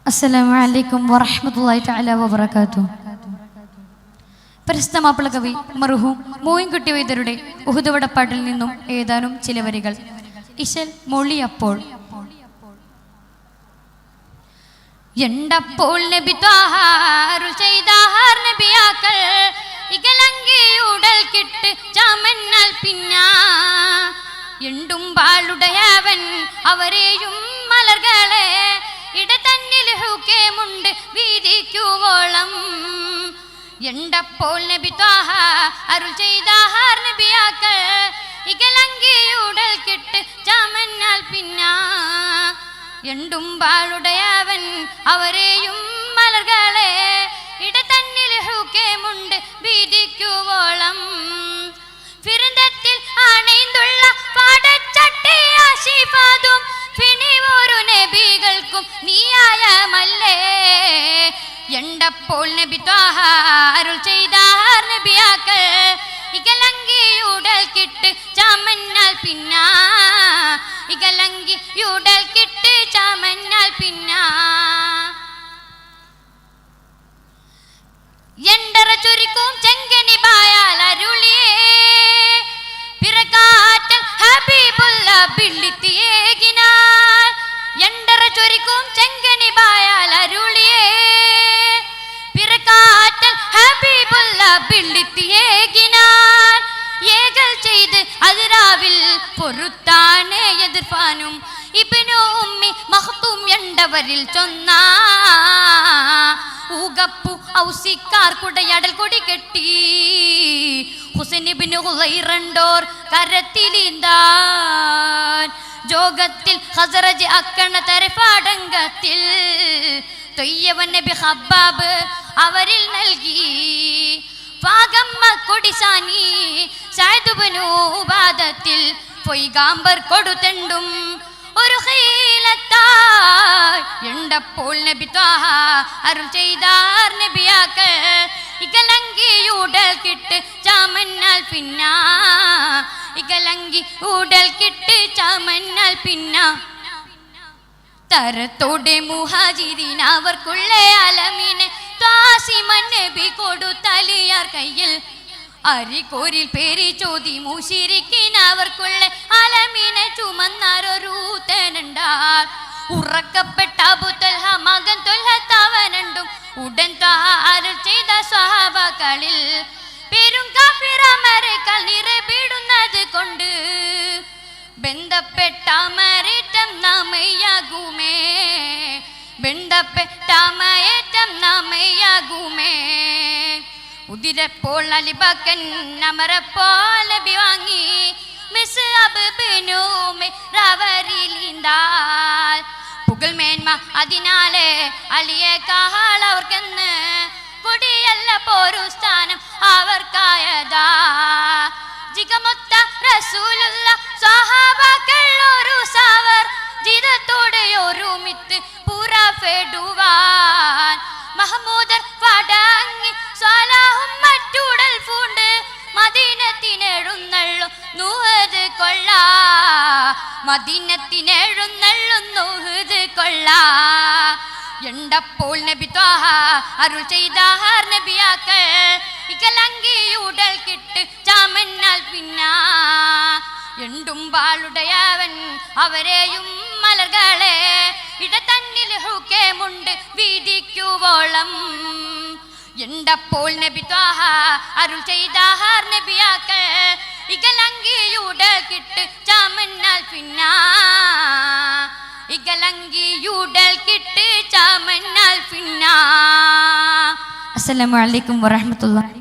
അസ്സലാമു അലൈക്കും വറഹ്മത്തുള്ളാഹി തആല വബറകാതുഹു. പരിശുദ്ധ മാപ്പിള കവി മർഹൂം മോയിൻകുട്ടി വൈദ്യരുടെ ഉഹുദ് വടപ്പാട്ടിൽ നിന്നും ഏതാനും ചില വരികൾ. ഇശൽ മൊളിയപ്പോൾ എണ്ടപ്പോൾ നബി ത്വാഹാറു ചെയ്താർ നബിയാക്കൾ ഇകലങ്കി ഉടൽ കിട്ട് ചാമന്നാൽ പിന്നാ എണ്ടും പാളുടയവൻ അവരെയും മലർകളെ ഇടതന്നിൽ ഹുക്കേമുണ്ട് വീതിക്കുവോളം എണ്ടപ്പോൾ നബി ത്വാഹ അരുൾ ചെയ്താർ നബിയാക്കൾ ഇകലങ്കി ഉടൽ കിട്ട് ചാമന്നാൽ പിന്നാ എണ്ടും പാളുടയവൻ അവരെയും മലർകളെ ഇടതന്നിൽ ഹുക്കേമുണ്ട് വീതിക്കുവോളം ഫിർദത്തിൽ അണൈന്തുള്ള പാടച്ചട്ടി ആശിഫാദും ഫിനിവോരു നബികൾക്കും നീയായമല്ലേ എണ്ടപ്പോൾ നബി ത്വാഹ അരുൾ ചെയ്താർ നബിയാക്കൾ ഇകലങ്കി ഉടൽ കിട്ട് ചാമന്നാൽ പിന്നാ ഇകലങ്കി ഉടൽ കിട്ട് ചാമന്നാൽ പിന്നാ എണ്ടറ ചുരുക്കും ചെങ്കനി ബായാൽ അരുളിയേ പിറകാറ്റൽ ഹബീബുള്ള ബിള്ളിത്തിയേകിനാൽ എണ്ടറ ചുരുക്കും ചെങ്കനി ബായാൽ അരുളിയേ പിറകാറ്റൽ ഹബീബുള്ള ബിള്ളിത്തിയേകിനാൽ ഏകൽ ചെയ്ത് അതിരാവിൽ പൊറുത്താനേ എതിർപ്പാനും ഇബ്നു ഉമ്മി മഖ്തൂം എണ്ടവരിൽ ചൊന്ന ഊകപ്പു ഔസിക്കാർ കുടയടൽ കൊടി കെട്ടി ഹുസൈൻ ഇബ്നു ഹുളൈറണ്ടോർ കരത്തിലിന്താൻ ജോഗത്തിൽ ഖസറജ് അക്കണ തരഫാടങ്കത്തിൽ തൊയ്യവൻ നബി ഹബ്ബാബ് അവരിൽ നൽകി ഫാഗമ്മ കൊടിസാനി സഅദ് ഇബ്നു ഉബാദത്തിൽ പൊയ്ഗാമ്പർ കൊടുത്തെണ്ടും ഒരു ഖീലത്തായി എണ്ടപ്പോൾ നബി ത്വാഹ അരുൾ ചെയ്താർ നബിയാക്കൾ ഇകലങ്കി ഉടൽ കിട്ട് ചാമന്നാൽ പിന്നാ ഇകലങ്കി ഉടൽ കിട്ട് ചാമന്നാൽ പിന്നാ തരത്തോടെ മുഹാജിരീൻ അവർക്കുള്ള അലമീനെ ത്വാസിമൻ നബി കൊടുത്തലിയാർ കയ്യിൽ അരിക്കോരിൽ പേരി ചോദി മുശിരിക്കിൻ അവർക്കുള്ള അലമീനെ ചുമന്നാരൊരുത്തനുണ്ടാർ ഉറക്കപ്പെട്ട അബൂതൽഹ മകൻ തൊൽഹത്തവനുണ്ടും ഉടൻ അരുൾ ചെയ്ത സ്വഹാബാക്കളിൽ പേരും കാഫിറമരേക്കാൾ നിറബിടുന്നത് കൊണ്ട് ബന്ധപ്പെട്ട മരേറ്റം നാമയാകുമേ ബന്ധപ്പെട്ട മയേറ്റം നാമയാകുമേ ഉദിരപ്പോൾ അലിബക്കൻ അമരപ്പോൾ നബി വാങ്ങി മിസ് അബ്ബിനുമെ റവരിലിന്താൽ പുകൽ മേന്മ അതിനാലെ അലിയെ കാഹൾ അവർക്കെന്ന് കൊടിയല്ല പോരു സ്ഥാനം അവർക്കായതാ ജിഗമൊത്ത റസൂലുള്ള സ്വഹാബാക്കൾ ഒരു സാവർ ജീവിതത്തോടെ ഒരുമിത്ത് പുറപ്പെടുവാൻ മഹമൂദർ പടങ്ങി സ്വലാഹും മറ്റുടൽ പൂണ്ട് മദീനത്തിനെഴുന്നള്ളു നൂഹ് കൊള്ള മദീനത്തിനെഴുന്നള്ളു നൂഹ് കൊള്ള എണ്ടപ്പോൾ നബി ത്വാഹ അരുൾ ചെയ്താർ നബിയാക്കൾ ഇകലങ്കി ഉടൽ കിട്ട് ചാമന്നാൽ പിന്നാ എണ്ടും പാളുടയവൻ അവരെയും മലർകളെ ഇടതന്നിൽ ഹുക്കേമുണ്ട് വീതിക്കുവോളം എണ്ടപ്പോൾ നബി ത്വാഹ അരുൾ ചെയ്താർ നബിയാക്കൾ ഇകലങ്കി ഉടൽ കിട്ട് ചാമന്നാൽ പിന്നാ ഇകലങ്കി ഉടൽ കിട്ട് ചാമന്നാൽ പിന്നാ. അസ്സലാമു അലൈക്കും വറഹ്മത്തുള്ളാഹി.